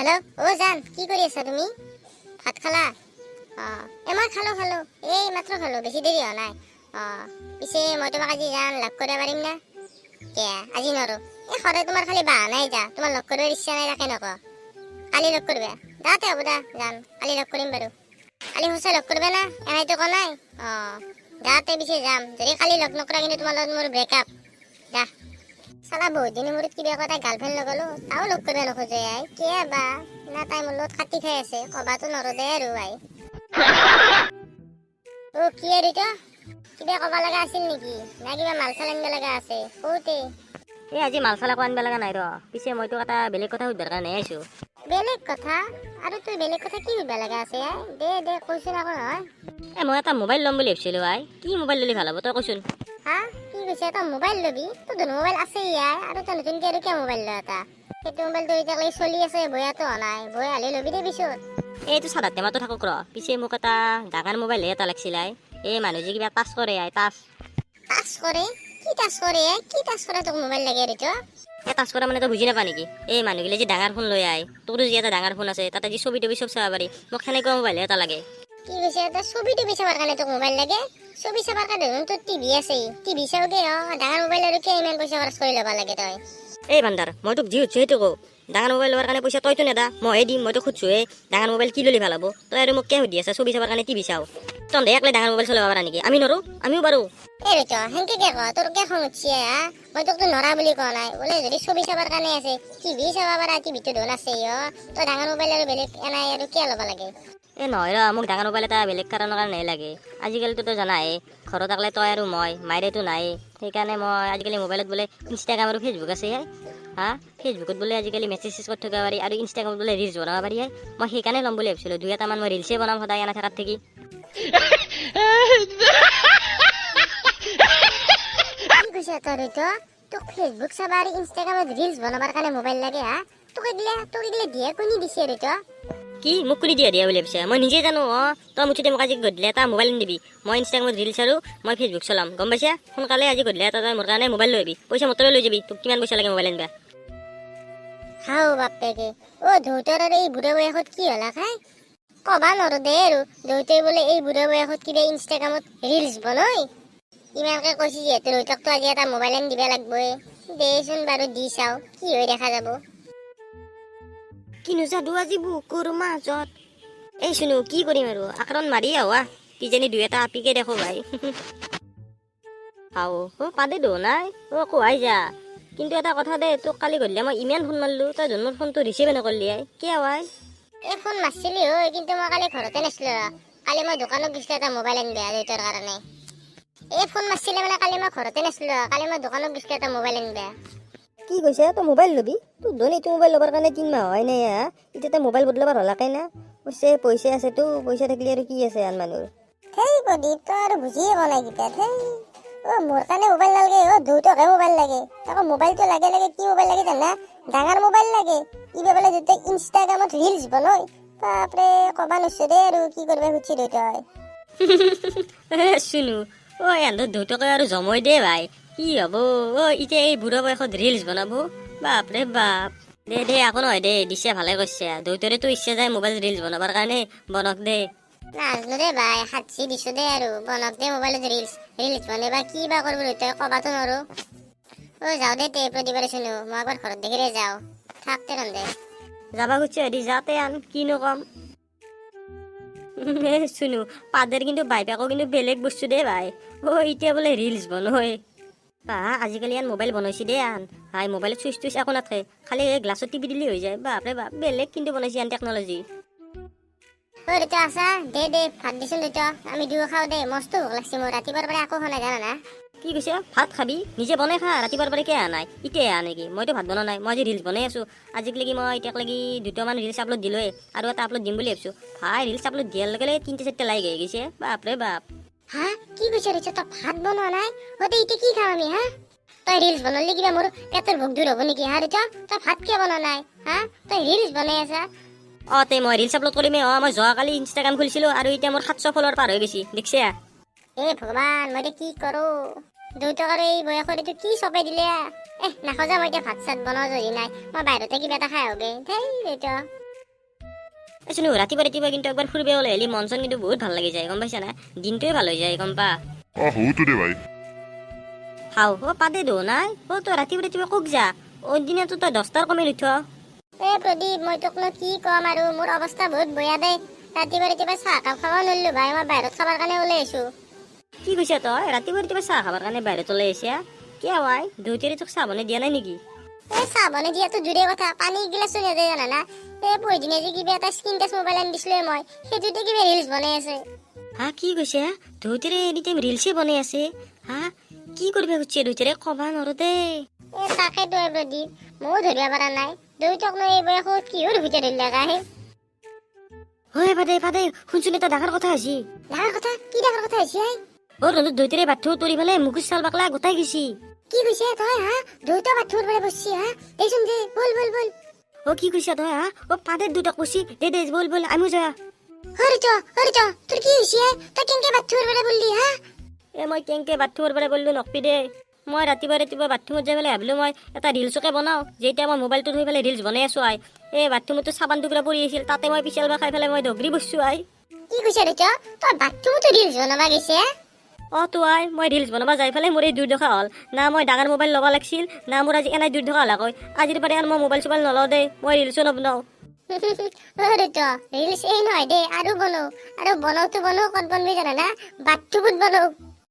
Hello', জান কি কৰি আছা তুমি? ভাত খালা? মই খালো এই মাত্ৰ খালো, বেছি দেৰি হোৱা নাই। পিছে মই তোমাক আজি জান লগ কৰিব পাৰিম না? আজি নৰো। সদায় তোমাৰ খালি বাহানাই যা, তোমাৰ লগ কৰিব ইচ্ছা নাই তাকে নক। কালি লগ কৰিবা? দাতে হ'ব দা জান, কালি লগ কৰিম বাৰু। কালি সঁচাই লগ কৰিবা না? এনেইতো কোৱা নাই। দাতে পিছে যাম, যদি কালি লগ নকৰা কিন্তু তোমাৰ লগত মোৰ ব্ৰেকআপ। দা চালা বহুত দিনৰ মূৰত কিবা এটা গাৰ্লফ্ৰেণ্ড লগালো, তাও লগ কৰিব নোখোজে আই। কিয় বা না তাই মোৰ লগত কাটি খাই আছে, কবাতো নৰো দে আৰু আই। কি আৰু এইটো? কিবা কবা লগা আছিল নেকি? না কিবা মাল চাল আনিব লগা আছে? কওঁতে আজি মাল চাল একো আনিব লগা নাই ৰ। পিছে মইতো এটা বেলেগ কথা সুধিবৰ কাৰণে আহিছো। বেলেগ কথা? আৰু তুই বেলেগ কথা কি সুধিব লগা আছে আই? দে কৈছোন আকৌ নহয়। মই এটা মোবাইল ল'ম বুলি ভাবিছিলো আই। কি মোবাইল ল'লে ভাল হ'ব তই কচোন? কি কৈছে? তই মোবাইল ল'বি? তোৰ মোবাইল আছে ইয়াৰ, আৰু তই নতুনকে আৰু কিয় মোবাইল ল এটা? সেইটো মোবাইলটো এতিয়ালৈকে চলি আছে, বয়াতো হোৱা নাই। বয়া হ'লে ল'বি দে পিছত। এইটো চাদাত টেমাটো থাকক ৰ। পিছে মোক এটা ডাঙৰ মোবাইল এটা লাগিছিল আই। এই মানুহ যে কিবা টাচ কৰে আই, টাচ কৰে? কি টাচ কৰে? কি টাচ কৰে তোক মোবাইল লাগে আৰু এইটো? টাচ কৰা মানে তই বুজি নাপা নেকি? এই মানুহগিলা যে ডাঙৰ ফোন লৈ আই, তোৰো যে এটা ডাঙৰ ফোন আছে, তাতে যে ছবি টবি চব চাব পাৰি, মোক সেনেকুৱা মোবাইল এটা লাগে। কি কৈছে? এটা ছবি টবি চাবৰ কাৰণে তোক মোবাইল লাগে? ছবি চাবৰ কাৰণে তোৰ টিভি আছে, টিভি চাওগে। ডাঙৰ মোবাইল আৰু কিয় ইমান পইচা খৰচ কৰি ল'ব লাগে তই? এই ভাণ্ডাৰ, মই তোক যি সুধিছো সেইটো কওঁ। ডাঙৰ মোবাইল লোৱাৰ কাৰণে পইচা তইতো নেদা, মইহে দিম। মইতো সুধিছোৱে ডাঙৰ মোবাইল কি ল'লে ভাল হ'ব। তই আৰু মোক কিয় সুধি আছা ছবি চাবৰ কাৰণে টিভি চাওঁ? তহঁতে একলাই ডাঙৰ মোবাইল চলাব পাৰা নেকি? আমি নৰো? আমিও পাৰো। সেনকে কে কয়? তোৰ কিয় খং উঠছি? মই তোকতো নৰা বুলি কোৱা নাই। বোলে যদি ছবি চাবৰ কাৰণে আছে, টিভি চাব পাৰা, টিভিটো ধোন আছে। তই ডাঙৰ মোবাইল আৰু বেলেগ এনাই আৰু কিয় ল'ব লাগে? নহয় ৰ, মোক ডাঙৰ মোবাইল এটা বেলেগ কাৰণৰ কাৰণে লাগে। আজিকালিতো তই জানাই, ঘৰত থাকলে তই আৰু মই, মাইৰেতো নাই। সেইকাৰণে মই আজিকালি মোবাইলত বোলে ইনষ্টাগ্ৰাম আৰু ফেচবুক আছে। ফেচবুকত বোলে আজিকালি মেছেজ চেছ কৰি থাকিব পাৰি, আৰু ইনষ্টাগ্ৰামত বোলে ৰিলচ বনাব পাৰি। মই সেইকাৰণে ল'ম বুলি ভাবিছিলোঁ। 2-এটামান মই ৰিলচে বনাম সদায় এনে থাকাত থাকি। কি কৈছে তোক ফেচবুক চাবা আৰু ইনষ্টাগ্ৰামত ৰিলচ বনাবৰ কাৰণে মোবাইল লাগে? তোক এগিলা দিয়ে কোনে দিছে আৰু কি মোক কোনে দিয়া বুলি ভাবিছা? মই নিজে জানো। তই মুঠতে মোক আজি গধূলি এটা মোবাইল দিবি, মই ইনষ্টাগ্ৰামত ৰিলচ আৰু মই ফেচবুক চলাম, গম পাইছা? সোনকালে আজি গধূলি এটা তই মোৰ কাৰণে মোবাইল লৈ আহিবি। পইচা মতৰে লৈ যাবি। তোক কিমান পইচা লাগে মোবাইল আনিবা? বাপেকে দেউতাৰ আৰু এই বুঢ়া বয়সত কি হলা খাই? কবা নৰো দে আৰু দেউতাই বোলে এই বুঢ়া বয়সত কিবা ইনষ্টাগ্ৰামত ৰিলচ বনাই। ইমানকে কৈছি যিহেতু দেউতাকতো আজি এটা মোবাইল আনি দিবা লাগবই। দেচোন বাৰু দি চাও কি হৈ দেখা যাব। কিনো যাদু আজি বুকুৰ মাজত। এই শুনো কি কৰিম আৰু আকৰণ মাৰি আহা, কিজানি 2-এটা আপিকে দেখো ভাই। পাদে দো নাই কোৱাই যা। কিন্তু এটা কথা দে, তোক কালি গধূলি মই ইমান ফোন মাৰিলো, তই মোৰ ফোনটো ৰিচিভে নকৰলি। কিয় ভাই? এই ফোন মাৰছিলি কিন্তু মই কালি ঘৰতে নাছিলো। কালি মই দোকানত গৈছিলো এটা মোবাইল আনিবা দেউতাৰ কাৰণে। এই ফোন মাৰছিলে মানে কালি মই ঘৰতে নাছিলো। কালি মই দোকানত গৈছিলো এটা মোবাইল আনিবা। কি কৈছে? তই মোবাইল ল'বি? তোৰ ধনী এইটো মোবাইল ল'বৰ কাৰণে 3 মাহ হয় নাই? এতিয়া তই মোবাইল বদলাব হলাকে না? পইচা আছেতো, পইচা থাকিলে আৰু কি আছে আন মানুহৰ? প্ৰদীপ, তই আৰু বুজিয়ে পোৱা নাই কিতা। মোৰ কাৰণে মোবাইল নালাগে, দেউতাকহে মোবাইল লাগে। আকৌ মোবাইলটো লাগে কি মোবাইল লাগে জানা? ডাঙৰ মোবাইল লাগে। কিবা বোলে দেউতাই ইনষ্টাগ্ৰামত ৰিলচ বনাই। বাপৰে কবা নুচছো দে আৰু কি কৰিব খুজিছি দেউতাই। শুনো এহঁতৰ দেউতাকে আৰু জমই দে ভাই। কি হব এতিয়া এই বুঢ়া বয়সত ৰিলচ বনাব? বাপৰে বাপ। দে একো নহয় দে, দিছে ভালে কৰিছে। দেউতাৰেতো ইচ্ছা যায় মোবাইল ৰিলচ বনাবৰ কাৰণে, বনক দে। নাজনো দে ভাই, হাতছি দিছো দে আৰু বনক দে মোবাইলত ৰিলচ বনাবা। কি বা কৰিব দেউতাই কবাতো নৰো। যাও দে তে প্ৰতিবাৰে শুনো, মই এবাৰ ঘৰত দেখিলে যাও। থাকতে ৰন্ধে যাবা খুজিছে হেৰি যাতে আন, কিনো কম। শুনো পাদেৰ কিন্তু বাইপাকো কিন্তু বেলেগ বস্তু দে ভাই। এতিয়া বোলে ৰিলচ বনয়। আজিকালি আন মোবাইল বনাইছি দে আন ভাই। মোবাইলত চুইচ একো নাথাকে, খালি গ্লাছত টিপি দিলে হৈ যায়। বাপৰে বাপ, বেলেগ কিন্তু বনাইছি আন টেকনলজি। দেউতা আছা? দে ভাত দিছোন দেউতা, আমি দুয়ো খাও দে। মস্ত ভোক লাগছি মোৰ, ৰাতিপুৱাৰ পৰা একো খোৱা নাই জানা না। কি কৈছে? ভাত খাবি? নিজে বনাই খা। ৰাতিপুৱাৰ পৰা কিয় নাই? এতিয়া আহা নেকি? মইতো ভাত বনোৱা নাই, মই আজি ৰিলচ বনাই আছো। আজিলৈকে মই এতিয়ালৈকে 2টামান ৰিলচ আপলোড দিলোৱে, আৰু এটা আপলোড দিম বুলি ভাবিছো। ভাই ৰিলচ আপলোড দিয়াৰ লগে 3-4টা লাইক হৈ গৈছে। বাপৰে বাপ। কি কৈছে তই ভাত বনোৱা নাই? এতিয়া কি খাম আমি? তই ৰিলচ বনালি কিবা মোৰ পেটৰ ভোক দূৰ হব নেকি? দেউতা তই ভাত কিয় বনোৱা নাই? তই ৰিলচ বনাই আছা? মই ৰিলচ আপলোড কৰিমে। মই যোৱাকালি ইনষ্টাগ্ৰাম খুলিছিলো, আৰু এতিয়া মোৰ 700 ফলোৱাৰ পাৰ হৈ গৈছে, দেখছা? ভগৱান, মই এতিয়া কি কৰো? দেউতাক আৰু এই বয়সত এইটো কি চপাই দিলে? নাখাও যা, মই এতিয়া ভাত চাত বনাও যদি নাই। মই বাহিৰতে কিবা এটা খাই আহোগে। দেউতা আচ্ছা ৰাতিপুৱা কিন্তু একবাৰ ফুৰিব ওলাই আহিলে মন চন কিন্তু বহুত ভাল লাগি যায় গম পাইছা না দিনটোৱে ভাল হৈ যায় গম পা হওতো দে ভাই হাও পাতে দো নাই তই ৰাতিপুৱা কক যা দিনাতো তই 10টাৰ কমে নুঠ প্ৰদীপ মই তোকনো কি কম আৰু মোৰ অৱস্থা বহুত বেয়া দে ৰাতিপুৱা চাহ কাপ খাব নোৱাৰিলো ভাই মই বাহিৰত খাবৰ কাৰণে ওলাই আহিছো কি কৈছা তই ৰাতিপুৱা চাহ খাবৰ কাৰণে বাহিৰত ওলাই আহিছা কিয় ভাই দেউতাৰে তোক চাহ বনাই দিয়া নাই নেকি চাহ বনাই দিয়াতো দূৰে কথা পানী গিলাচো নিদিয়ে জানা না পৰদিনে যে কিবা এটা স্ক্ৰীন টাচ মোবাইল আনি দিছিলো মই সেইটোতে কিবা ৰিলছ বনাই আছে কি কৈছে দেউতাৰে এনি টাইম ৰিলছে বনাই আছে কি কৰিব খুজিছে দেউতাৰে কবা নৰো দে তাকেতো প্ৰদীপ ময়ো ধৰিব পৰা নাই দেউতাকনো এই বয়সত কিহৰ ভিতৰত ধৰি লগাহে পাদে শুনচোন এটা ডাঙৰ কথা হৈছে ডাঙৰ কথা কি ডাঙৰ কথা হৈছে ৰন্ধত দেউতাৰে বাথৌ তৰি পেলাই মুখুজ চাল বাকলা গোটাই গৈছি কি কৈছে তই দেউতা বাথৌৰ পৰা বসছি দেচোন দে বল কি কৈছা তই পাদে দুটাক কৈছি দে বল আমিও যা হৰি তোৰ কি হৈছে তই কেনেকে বাথৌৰ পৰা বললি মই কেনেকে বাথৰুমৰ পৰা বললো নকপি দে মই ৰাতিপুৱা বাথৰুমত যাই পেলাই ভাবিলো মই এটা ৰিলচকে বনাওঁ যেতিয়া মই মোবাইলটো থৈ পেলাই ৰিলচ বনাই আছো বাথৰুমতো চাবান টুকুৰা পৰি আছিল তাতে মই পিছাল বা খাই পেলাই মই দগৰি বসছো কি কৈছে দেউতা তই বাথৰুমতো ৰিলচ বনাবা গৈছে মই ৰিলচ বনাব যাই পেলাই মোৰ এই দুৰ্দশা হ'ল না মই ডাঙৰ মোবাইল ল'ব লাগিছিল না মোৰ আজি এনাই দুৰ্দশা হলাকৈ আজিৰ পৰা মই মোবাইল চোবাইল নলওঁ দে মই ৰিলচো নবনাওঁ দেউতা ৰিলচ এই নহয় দে আৰু বনাও ক'ত বনবি জানা না বাথৰুমত বনাও